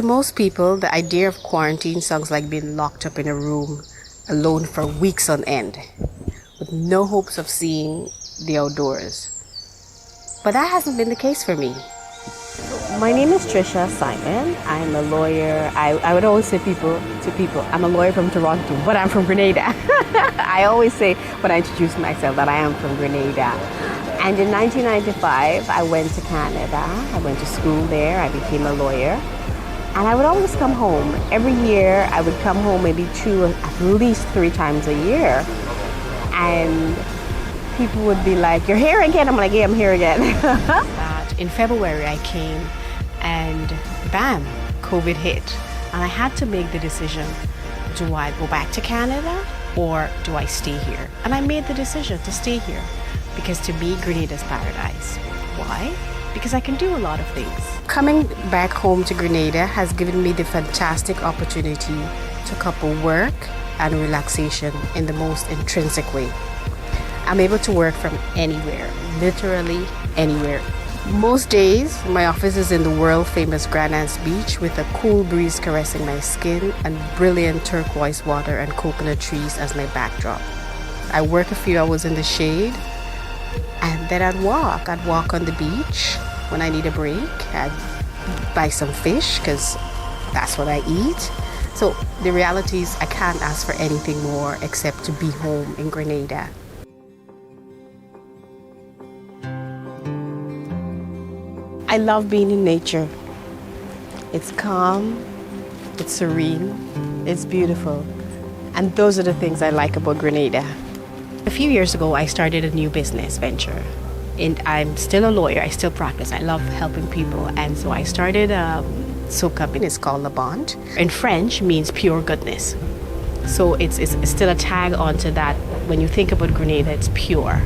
most people, the idea of quarantine sounds like being locked up in a room alone for weeks on end, with no hopes of seeing the outdoors. But that hasn't been the case for me. My name is Trisha Simon. I'm a lawyer. I would always say to people, I'm a lawyer from Toronto, but I'm from Grenada. I always say when I introduce myself that I am from Grenada. And in 1995, I went to Canada. I went to school there. I became a lawyer. And I would always come home. Every year, I would come home maybe at least 3 times a year. And people would be like, "You're here again?" I'm like, "Yeah, I'm here again." In February, I came and bam, COVID hit. And I had to make the decision, do I go back to Canada or do I stay here? And I made the decision to stay here because to me, Grenada's paradise. Why? Because I can do a lot of things. Coming back home to Grenada has given me the fantastic opportunity to couple work and relaxation in the most intrinsic way. I'm able to work from anywhere, literally anywhere. Most days, my office is in the world-famous Grenada beach with a cool breeze caressing my skin and brilliant turquoise water and coconut trees as my backdrop. I work a few hours in the shade and then I'd walk on the beach when I need a break. I'd buy some fish because that's what I eat. So the reality is I can't ask for anything more except to be home in Grenada. I love being in nature. It's calm, it's serene, it's beautiful. And those are the things I like about Grenada. A few years ago, I started a new business venture. And I'm still a lawyer, I still practice. I love helping people. And so I started a soap company, it's called La Bonte. In French, means pure goodness. So it's still a tag onto that. When you think about Grenada, it's pure.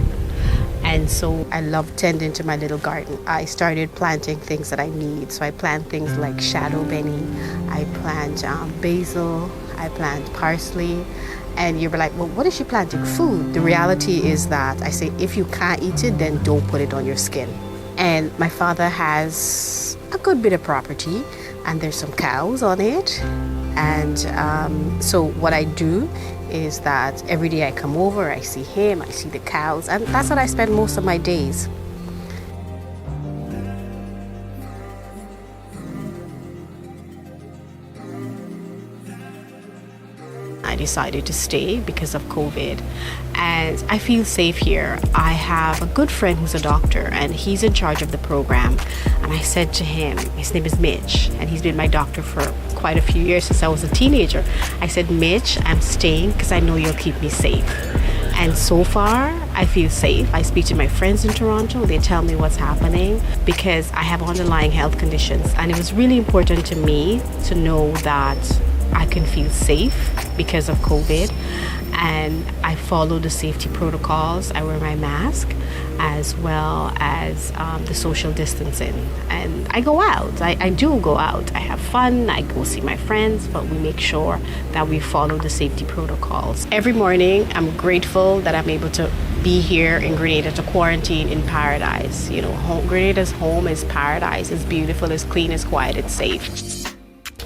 And so I love tending to my little garden. I started planting things that I need. So I plant things like shadow benny, I plant basil, I plant parsley. And you're like, well, what is she planting? Food. The reality is that I say, if you can't eat it, then don't put it on your skin. And my father has a good bit of property and there's some cows on it. And so what I do is that every day I come over, I see him, I see the cows, and that's what I spend most of my days. I decided to stay because of COVID and I feel safe here. I have a good friend who's a doctor and he's in charge of the program, and I said to him, his name is Mitch and he's been my doctor for quite a few years since I was a teenager. I said, "Mitch, I'm staying because I know you'll keep me safe." And so far, I feel safe. I speak to my friends in Toronto. They tell me what's happening because I have underlying health conditions. And it was really important to me to know that I can feel safe because of COVID. And I follow the safety protocols. I wear my mask as well as the social distancing. And I go out. I do go out. I have fun. I go see my friends, but we make sure that we follow the safety protocols. Every morning, I'm grateful that I'm able to be here in Grenada to quarantine in paradise. You know, Grenada's home is paradise. It's beautiful, it's clean, it's quiet, it's safe.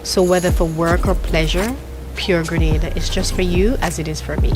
So whether for work or pleasure, pure Grenada is just for you as it is for me.